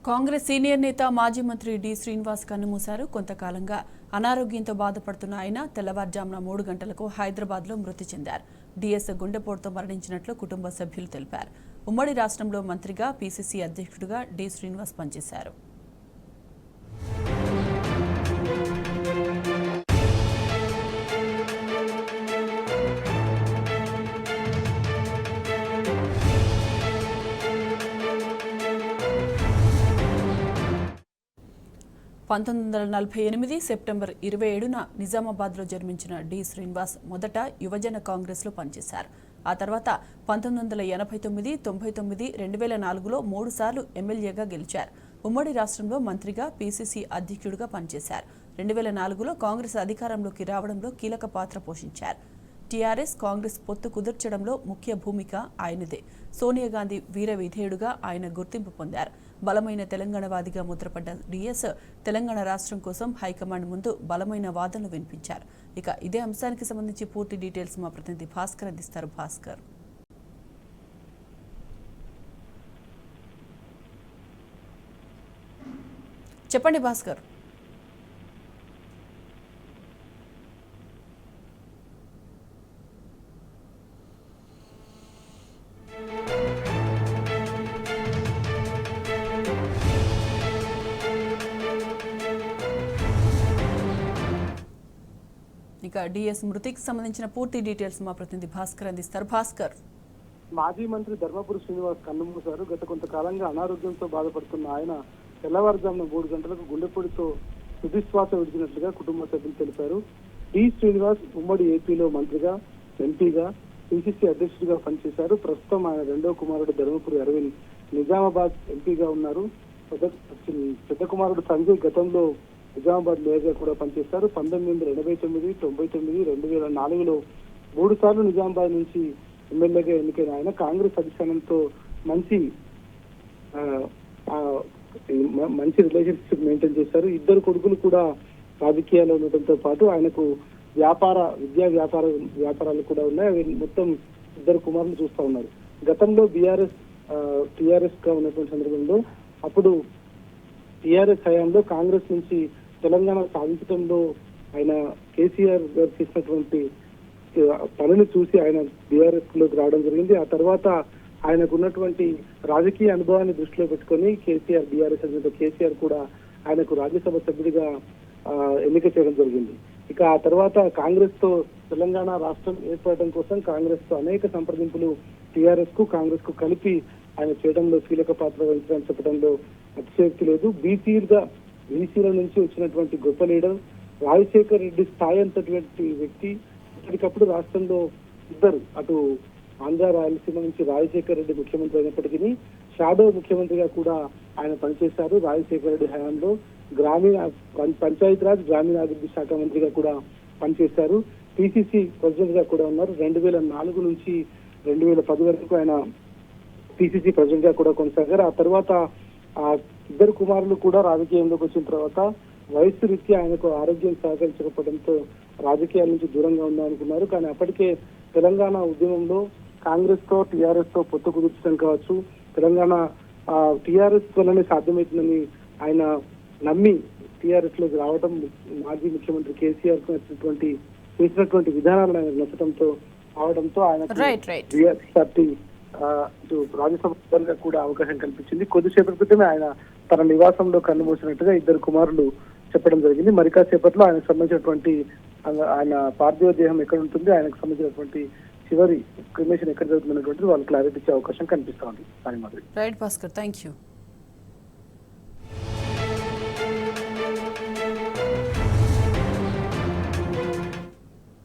Congress senior నేత మాజీ మంత్రి డి శ్రీనివాస్ కన్నుమూశారు. కొంతకాలంగా అనారోగ్యంతో బాధపడుతున్న ఆయన తెల్లవారుజామున 3 గంటలకు హైదరాబాద్లో మృతి చెందారు. డిఎస్ గుండెపోటుతో మరణించినట్లు కుటుంబ సభ్యులు తెలిపారు. ఉమ్మడి రాష్ట్రంలో మంత్రిగా, పీసీసీ అధ్యక్షుడిగా డి శ్రీనివాస్ పనిచేశారు. సెప్టెంబర్ 27న నిజామాబాద్లో జన్మించిన డి శ్రీనివాస్ మొదట యువజన కాంగ్రెస్లో పనిచేశారు. ఆ తర్వాత 1989, 99, 2004లో 3 సార్లు ఎమ్మెల్యేగా గెలిచారు. ఉమ్మడి రాష్ట్రంలో మంత్రిగా, పీసీసీ అధ్యక్షుడిగా పనిచేశారు. 2004లో కాంగ్రెస్ అధికారంలోకి రావడంలో కీలక పాత్ర పోషించారు. టీఆర్ఎస్, కాంగ్రెస్ పొత్తు కుదర్చడంలో ముఖ్య భూమిక ఆయనదే. సోనియా గాంధీ వీర విధేయుడుగా ఆయన గుర్తింపు పొందారు. బలమైన తెలంగాణవాదిగా ముద్రపడ్డ డిఎస్ తెలంగాణ రాష్ట్రం కోసం హైకమాండ్ ముందు బలమైన వాదనలు వినిపించారు. ఇక ఇదే అంశానికి సంబంధించి పూర్తి డీటెయిల్స్ మా ప్రతినిధి భాస్కర్ అందిస్తారు. భాస్కర్, చెప్పండి భాస్కర్. ఇక డిఎస్ మృతికి సంబంధించిన పూర్తి డీటెయిల్స్ మా ప్రతినిధి భాస్కర్ అందిస్తారు. భాస్కర్, మాజీ మంత్రి ధర్మపురి శ్రీనివాస్ కన్నుమూశారు. గత కొంతకాలంగా అనారోగ్యంతో బాధపడుతున్న ఆయన తెల్లవారుజామున 3 గంటలకు గుండెపోటుతో తుదిశ్వాస విడిచినట్లుగా కుటుంబ సభ్యులు తెలిపారు. డి శ్రీనివాస్ ఉమ్మడి ఏపీలో మంత్రిగా, ఎంపీగా, పీసీసీ అధ్యక్షుడిగా పనిచేశారు. ప్రస్తుతం ఆయన రెండో కుమారుడు ధర్మపురి అరవింద్ నిజామాబాద్ ఎంపీగా ఉన్నారు. పెద్ద కుమారుడు సంజయ్ గతంలో నిజామాబాద్ మేయర్గా కూడా పనిచేశారు. 1989, 99, 2004లో 3 సార్లు నిజామాబాద్ నుంచి ఎమ్మెల్యేగా ఎన్నికైన ఆయన కాంగ్రెస్ అధిష్టానంతో మంచి రిలేషన్షిప్ మెయింటైన్ చేశారు. ఇద్దరు కొడుకులు కూడా రాజకీయాల్లో ఉండటంతో పాటు ఆయనకు విద్యా వ్యాపారాలు కూడా ఉన్నాయి. అవి మొత్తం ఇద్దరు కుమారులు చూస్తా ఉన్నారు. గతంలో టీఆర్ఎస్ గా ఉన్నటువంటి సందర్భంలో అప్పుడు టీఆర్ఎస్ హయాంలో కాంగ్రెస్ నుంచి తెలంగాణ సాధించడంలో ఆయన కేసీఆర్ గారు చేసినటువంటి పనిని చూసి ఆయన బీఆర్ఎస్ లోకి రావడం జరిగింది. ఆ తర్వాత ఆయనకు ఉన్నటువంటి రాజకీయ అనుభవాన్ని దృష్టిలో పెట్టుకుని బీఆర్ఎస్ అధినేత కేసీఆర్ కూడా ఆయనకు రాజ్యసభ సభ్యుడిగా ఎన్నిక చేయడం జరిగింది. ఇక ఆ తర్వాత కాంగ్రెస్ తో తెలంగాణ రాష్ట్రం ఏర్పడటం కోసం కాంగ్రెస్ తో అనేక సంప్రదింపులు టీఆర్ఎస్ కు, కాంగ్రెస్ కు కలిపి ఆయన చేయడంలో కీలక పాత్ర వహించడానికి చెప్పడంలో అతిశయోక్తి లేదు. బీసీల నుంచి వచ్చినటువంటి గొప్ప లీడర్ రాజశేఖర్ రెడ్డి స్థాయి అంతటువంటి వ్యక్తి. ఇప్పటికప్పుడు రాష్ట్రంలో ఇద్దరు, అటు ఆంధ్ర రాయలసీమ నుంచి రాజశేఖర్ రెడ్డి ముఖ్యమంత్రి అయినప్పటికీ షాడో ముఖ్యమంత్రిగా కూడా ఆయన పనిచేశారు. రాజశేఖర్ రెడ్డి హయాంలో పంచాయతీరాజ్, గ్రామీణాభివృద్ధి శాఖ మంత్రిగా కూడా పనిచేశారు. పీసీసీ ప్రెసిడెంట్ గా కూడా ఉన్నారు. 2004 నుంచి 2010 వరకు ఆయన పీసీసీ ప్రెసిడెంట్ గా కూడా కొనసాగారు. ఆ తర్వాత ఆ ఇద్దరు కుమారులు కూడా రాజకీయంలోకి వచ్చిన తర్వాత వయస్సు రీత్యా ఆయనకు ఆరోగ్యం సహకరించకపోవడంతో రాజకీయాల నుంచి దూరంగా ఉందామనుకున్నారు. కానీ అప్పటికే తెలంగాణ ఉద్యమంలో కాంగ్రెస్ తో, టీఆర్ఎస్ తో పొత్తు కుదుర్చడం కావచ్చు, తెలంగాణ టీఆర్ఎస్ వల్లనే సాధ్యమవుతుందని ఆయన నమ్మి టీఆర్ఎస్ లోకి రావడం, మాజీ ముఖ్యమంత్రి కేసీఆర్ చేసినటువంటి విధానాలను ఆయన నచ్చడంతో రావడంతో ఆయన పార్టీ రాజ్యసభ కూడా అవకాశం కల్పించింది. కొద్దిసేపటి క్రితమే ఆయన తన నివాసంలో కన్నుమూసినట్టుగా ఇద్దరు కుమారులు చెప్పడం జరిగింది. మరి కాసేపట్లో ఆయనకు సంబంధించినటువంటి ఆయన పార్థివ దేహం ఎక్కడ ఉంటుంది, ఆయనకు సంబంధించినటువంటి చివరి క్రిమేషన్ ఎక్కడ జరుగుతున్నటువంటిది వాళ్ళు క్లారిటీ ఇచ్చే అవకాశం కనిపిస్తోంది. Right Bhaskar, thank you.